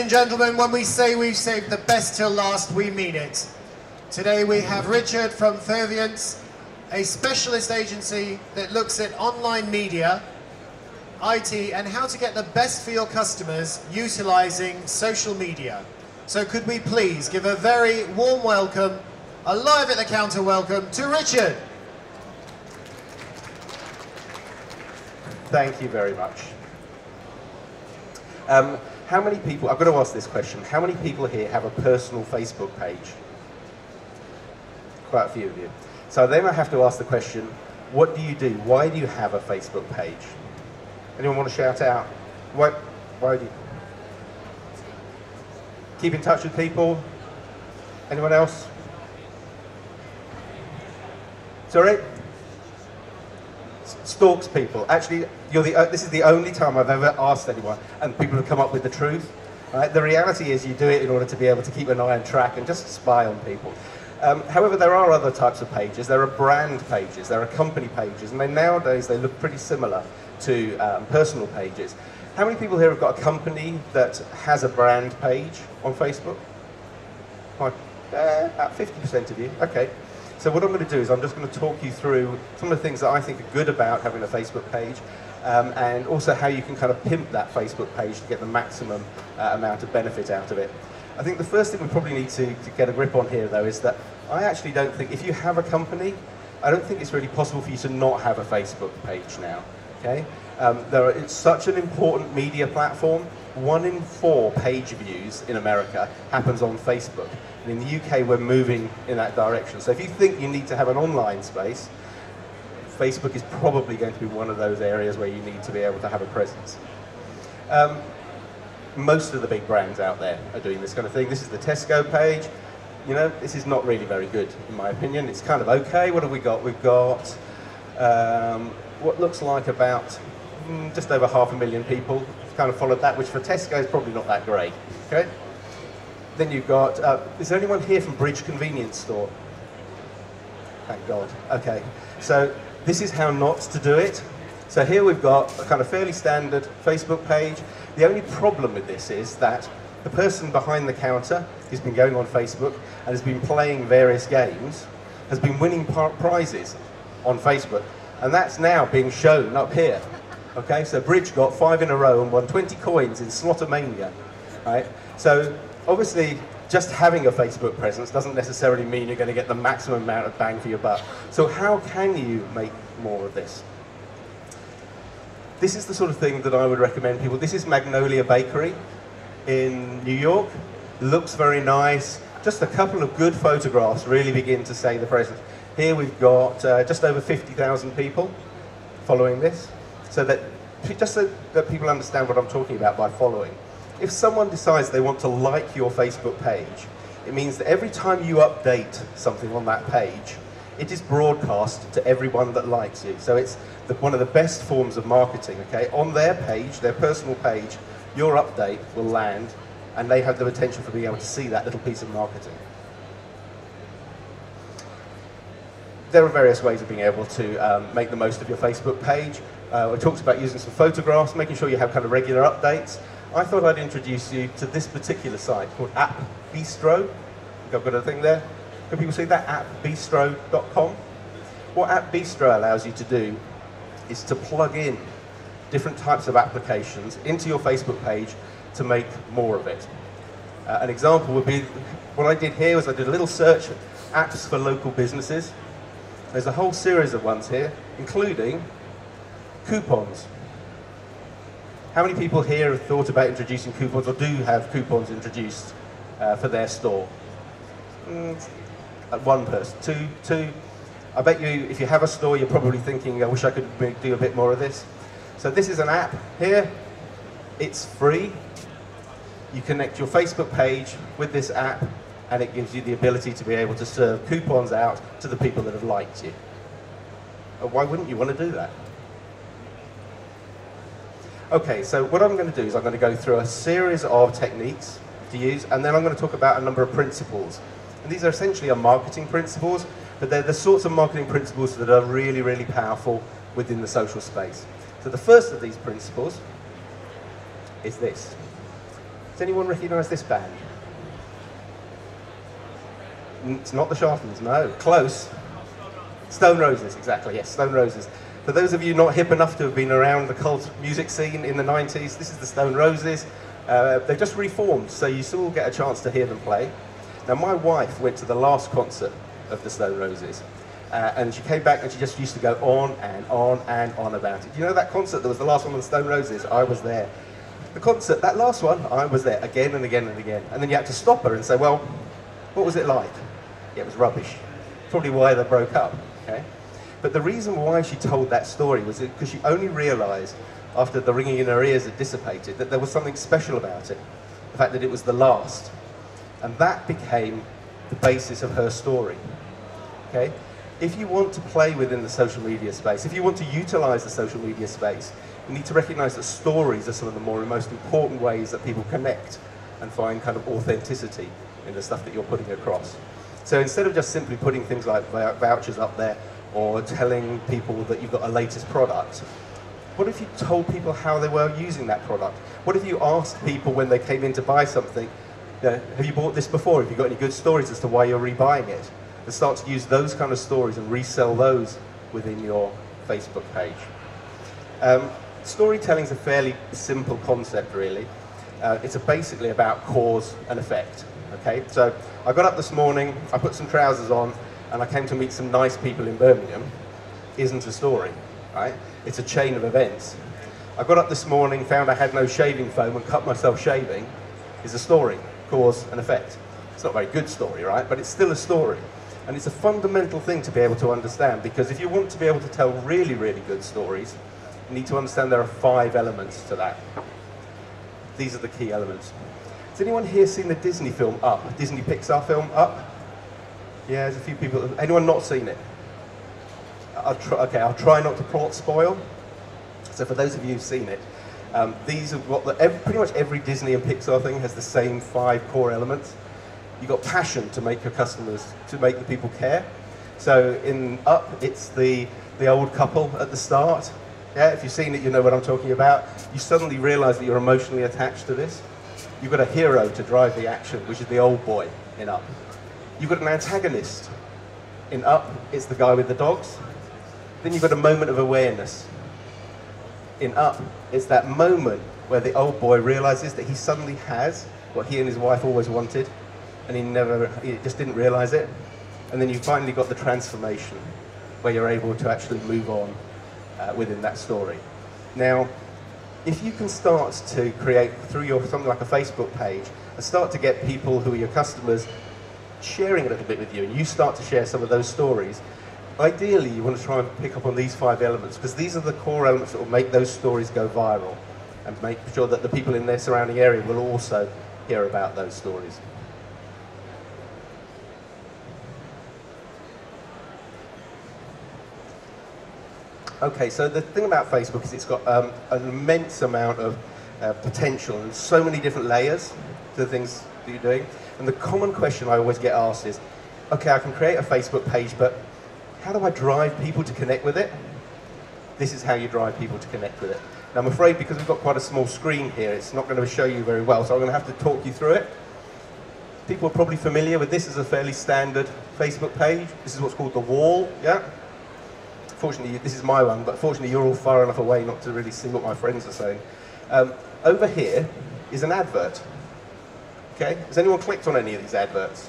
and gentlemen, when we say we've saved the best till last, we mean it. Today we have Richard from Fervience, a specialist agency that looks at online media, IT, and how to get the best for your customers utilizing social media. So could we please give a very warm welcome, a live at the counter welcome to Richard. Thank you very much. How many people, I've got to ask this question, how many people here have a personal Facebook page? Quite a few of you. So then I have to ask the question, what do you do? Why do you have a Facebook page? Anyone want to shout out? Why do you? Keep in touch with people? Anyone else? Sorry? Stalks people. Actually, this is the only time I've ever asked anyone and people have come up with the truth. Right? The reality is you do it in order to be able to keep an eye on track and just spy on people. However, there are other types of pages. There are brand pages, there are company pages, and nowadays they look pretty similar to personal pages. How many people here have got a company that has a brand page on Facebook? About 50% of you. Okay. So what I'm going to do is I'm just going to talk you through some of the things that I think are good about having a Facebook page, and also how you can kind of pimp that Facebook page to get the maximum amount of benefit out of it. I think the first thing we probably need to get a grip on here, though, is that I actually don't think, if you have a company, I don't think it's really possible for you to not have a Facebook page now. Okay? It's such an important media platform. 1 in 4 page views in America happens on Facebook. And in the UK, we're moving in that direction. So if you think you need to have an online space, Facebook is probably going to be one of those areas where you need to be able to have a presence. Most of the big brands out there are doing this kind of thing. This is the Tesco page. You know, this is not really very good, in my opinion. It's kind of okay. What have we got? We've got what looks like about just over 500,000 people kind of followed that, which for Tesco is probably not that great. Okay. Then you've got, is there anyone here from Bridge Convenience Store? Thank God. Okay. So this is how not to do it. So here we've got a kind of fairly standard Facebook page. The only problem with this is that the person behind the counter who's been going on Facebook and has been playing various games has been winning prizes on Facebook. And that's now being shown up here. Okay, so Bridge got 5 in a row and won 20 coins in Slotomania. Right? So obviously, just having a Facebook presence doesn't necessarily mean you're going to get the maximum amount of bang for your buck. So how can you make more of this? This is the sort of thing that I would recommend people. This is Magnolia Bakery in New York. Looks very nice. Just a couple of good photographs really begin to say the presence. Here we've got just over 50,000 people following this. So that, just so that people understand what I'm talking about by following. If someone decides they want to like your Facebook page, it means that every time you update something on that page, it is broadcast to everyone that likes you. So it's one of the best forms of marketing, okay? On their page, their personal page, your update will land, and they have the potential for being able to see that little piece of marketing. There are various ways of being able to make the most of your Facebook page. We talked about using some photographs, making sure you have kind of regular updates. I thought I'd introduce you to this particular site called App Bistro. I think I've got a thing there. Can people see that? appbistro.com. What App Bistro allows you to do is to plug in different types of applications into your Facebook page to make more of it. An example would be, what I did here was I did a little search, apps for local businesses. There's a whole series of ones here, including coupons. How many people here have thought about introducing coupons or do have coupons introduced for their store? One person, two. I bet you, if you have a store, you're probably thinking, I wish I could do a bit more of this. So this is an app here. It's free. You connect your Facebook page with this app, and it gives you the ability to be able to serve coupons out to the people that have liked you. Why wouldn't you want to do that? Okay, so what I'm going to do is I'm going to go through a series of techniques to use, and then I'm going to talk about a number of principles. And these are essentially marketing principles, but they're the sorts of marketing principles that are really, really powerful within the social space. So the first of these principles is this. Does anyone recognise this band? It's not the Sharptons, no. Close. Stone Roses, exactly, yes, Stone Roses. For those of you not hip enough to have been around the cult music scene in the 90s, this is the Stone Roses. They've just reformed, so you still get a chance to hear them play. Now, my wife went to the last concert of the Stone Roses, and she came back and she just used to go on and on and on about it. You know that concert that was the last one with the Stone Roses? I was there. The concert, that last one, I was there again and again and again. And then you had to stop her and say, well, what was it like? Yeah, it was rubbish. Probably why they broke up, okay? But the reason why she told that story was because she only realised after the ringing in her ears had dissipated that there was something special about it. The fact that it was the last. And that became the basis of her story, okay? If you want to play within the social media space, if you want to utilise the social media space, you need to recognise that stories are some of the most important ways that people connect and find kind of authenticity in the stuff that you're putting across. So instead of just simply putting things like vouchers up there or telling people that you've got a latest product, what if you told people how they were using that product? What if you asked people when they came in to buy something, have you bought this before? Have you got any good stories as to why you're rebuying it? And start to use those kind of stories and resell those within your Facebook page. Storytelling is a fairly simple concept, really. It's basically about cause and effect. Okay, so I got up this morning, I put some trousers on, and I came to meet some nice people in Birmingham. Isn't a story, right? It's a chain of events. I got up this morning, found I had no shaving foam and cut myself shaving. Is a story, cause and effect. It's not a very good story, right? But it's still a story. And it's a fundamental thing to be able to understand, because if you want to be able to tell really, really good stories, you need to understand there are 5 elements to that. These are the key elements. Has anyone here seen the Disney film Up? Disney Pixar film Up? Yeah, there's a few people. Anyone not seen it? I'll try not to plot spoil. So for those of you who've seen it, these are what pretty much every Disney and Pixar thing has the same 5 core elements. You've got passion to make your customers, to make the people care. So in Up, it's the old couple at the start. Yeah, if you've seen it, you know what I'm talking about. You suddenly realise that you're emotionally attached to this. You've got a hero to drive the action, which is the old boy in Up. You've got an antagonist. In Up, it's the guy with the dogs. Then you've got a moment of awareness. In Up, it's that moment where the old boy realises that he suddenly has what he and his wife always wanted, and he just didn't realise it. And then you've finally got the transformation, where you're able to actually move on within that story. Now, if you can start to create through something like a Facebook page and start to get people who are your customers sharing a little bit with you, and you start to share some of those stories, ideally you want to try and pick up on these 5 elements, because these are the core elements that will make those stories go viral and make sure that the people in their surrounding area will also hear about those stories. Okay, so the thing about Facebook is it's got an immense amount of potential and so many different layers to the things that you're doing. And the common question I always get asked is, okay, I can create a Facebook page, but how do I drive people to connect with it? This is how you drive people to connect with it. Now, I'm afraid because we've got quite a small screen here, it's not going to show you very well, so I'm going to have to talk you through it. People are probably familiar with this as a fairly standard Facebook page. This is what's called the wall, yeah? Fortunately, this is my one, but fortunately you're all far enough away not to really see what my friends are saying. Over here is an advert. Okay, has anyone clicked on any of these adverts?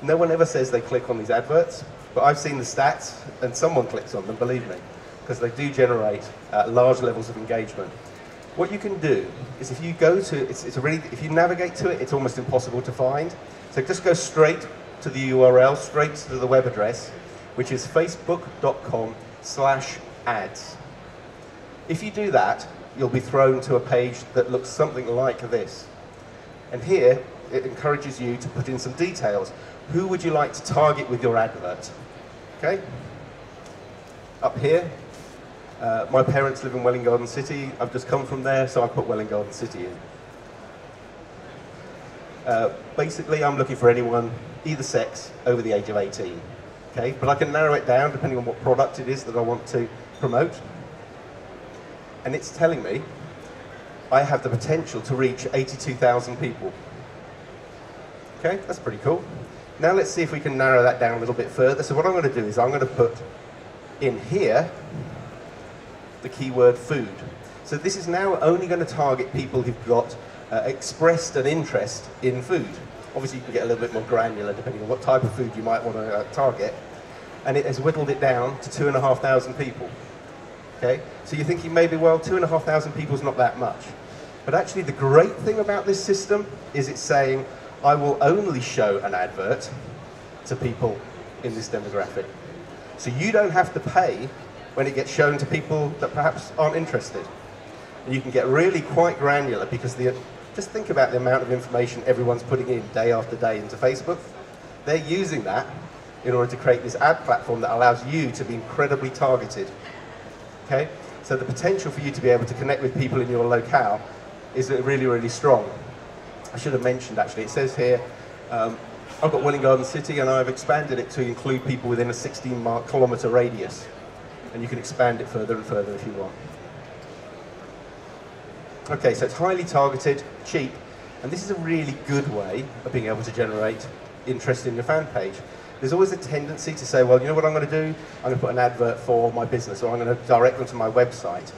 No one ever says they click on these adverts, but I've seen the stats, and someone clicks on them, believe me, because they do generate large levels of engagement. What you can do is if you go to, if you navigate to it, it's almost impossible to find. So just go straight to the URL, straight to the web address, which is facebook.com/ads. If you do that, you'll be thrown to a page that looks something like this. And here, it encourages you to put in some details. Who would you like to target with your advert? Okay? Up here, my parents live in Welwyn Garden City. I've just come from there, so I put Welwyn Garden City in. Basically, I'm looking for anyone, either sex, over the age of 18. Okay, but I can narrow it down depending on what product it is that I want to promote. And it's telling me, I have the potential to reach 82,000 people. Okay, that's pretty cool. Now let's see if we can narrow that down a little bit further. So what I'm going to do is I'm going to put in here the keyword food. So this is now only going to target people who've got expressed an interest in food. Obviously you can get a little bit more granular depending on what type of food you might want to target. And it has whittled it down to 2,500 people. Okay? So you're thinking maybe, well, 2,500 people is not that much. But actually the great thing about this system is it's saying, I will only show an advert to people in this demographic. So you don't have to pay when it gets shown to people that perhaps aren't interested. And you can get really quite granular because just think about the amount of information everyone's putting in day after day into Facebook. They're using that in order to create this ad platform that allows you to be incredibly targeted. Okay? So the potential for you to be able to connect with people in your locale is really, really strong. I should have mentioned actually, it says here, I've got Welwyn Garden City and I've expanded it to include people within a 16-kilometre radius. And you can expand it further and further if you want. Okay, so it's highly targeted, cheap, and this is a really good way of being able to generate interest in your fan page. There's always a tendency to say, well, you know what I'm going to do? I'm going to put an advert for my business, or I'm going to direct them to my website.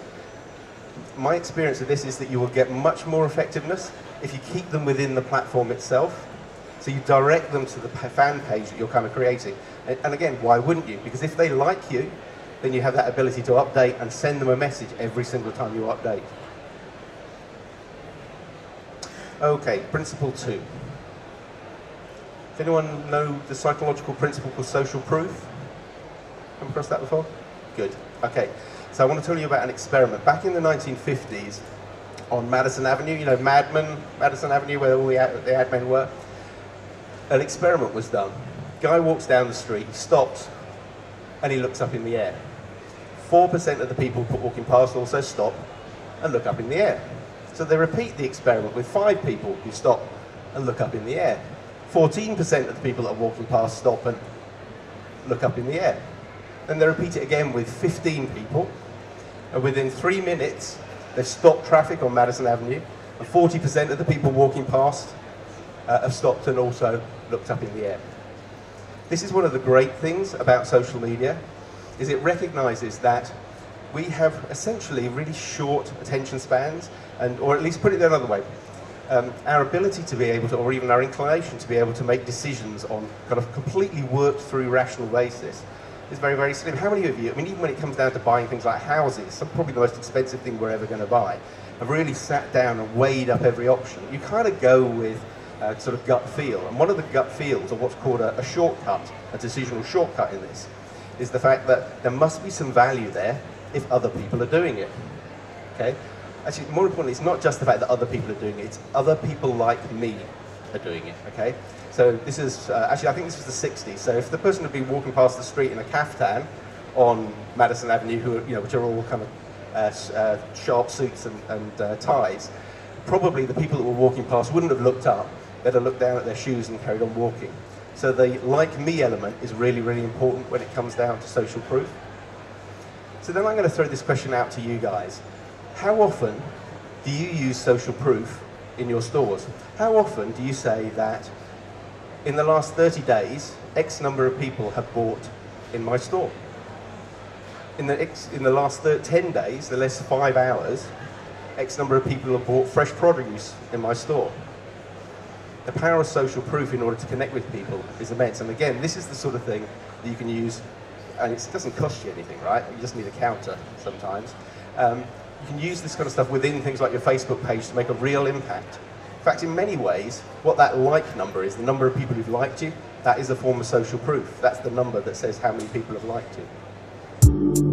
My experience of this is that you will get much more effectiveness if you keep them within the platform itself. So you direct them to the fan page that you're kind of creating. And again, why wouldn't you? Because if they like you, then you have that ability to update and send them a message every single time you update. Okay, principle 2. Does anyone know the psychological principle called social proof? Come across that before? Good. Okay, so I want to tell you about an experiment. Back in the 1950s, on Madison Avenue, you know, Madison Avenue, where all the ad men were, an experiment was done. Guy walks down the street, stops, and he looks up in the air. 4% of the people walking past also stop and look up in the air. So they repeat the experiment with 5 people who stop and look up in the air. 14% of the people that are walking past stop and look up in the air. Then they repeat it again with 15 people, and within 3 minutes, they've stopped traffic on Madison Avenue, and 40% of the people walking past have stopped and also looked up in the air. This is one of the great things about social media, is it recognizes that we have essentially really short attention spans, or at least put it another way, our ability to be able to, or even our inclination to be able to make decisions on kind of completely worked through rational basis is very, very slim. How many of you, I mean, even when it comes down to buying things like houses, probably the most expensive thing we're ever going to buy, have really sat down and weighed up every option? You kind of go with sort of gut feel. And one of the gut feels, or what's called a shortcut, a decisional shortcut in this, is the fact that there must be some value there if other people are doing it. Okay? Actually, more importantly, it's not just the fact that other people are doing it, it's other people like me are doing it. Okay? So this is, actually I think this was the 60s, so if the person had been walking past the street in a caftan on Madison Avenue, who, you know, which are all kind of sharp suits and ties, probably the people that were walking past wouldn't have looked up, they'd have looked down at their shoes and carried on walking. So the like me element is really, really important when it comes down to social proof. So then I'm going to throw this question out to you guys. How often do you use social proof in your stores? How often do you say that in the last 30 days, X number of people have bought in my store? In the last 10 days, the last 5 hours, X number of people have bought fresh produce in my store. The power of social proof in order to connect with people is immense. And again, this is the sort of thing that you can use, and it doesn't cost you anything, right? You just need a counter sometimes. You can use this kind of stuff within things like your Facebook page to make a real impact. In fact, in many ways, what that like number is, the number of people who've liked you, that is a form of social proof. That's the number that says how many people have liked you.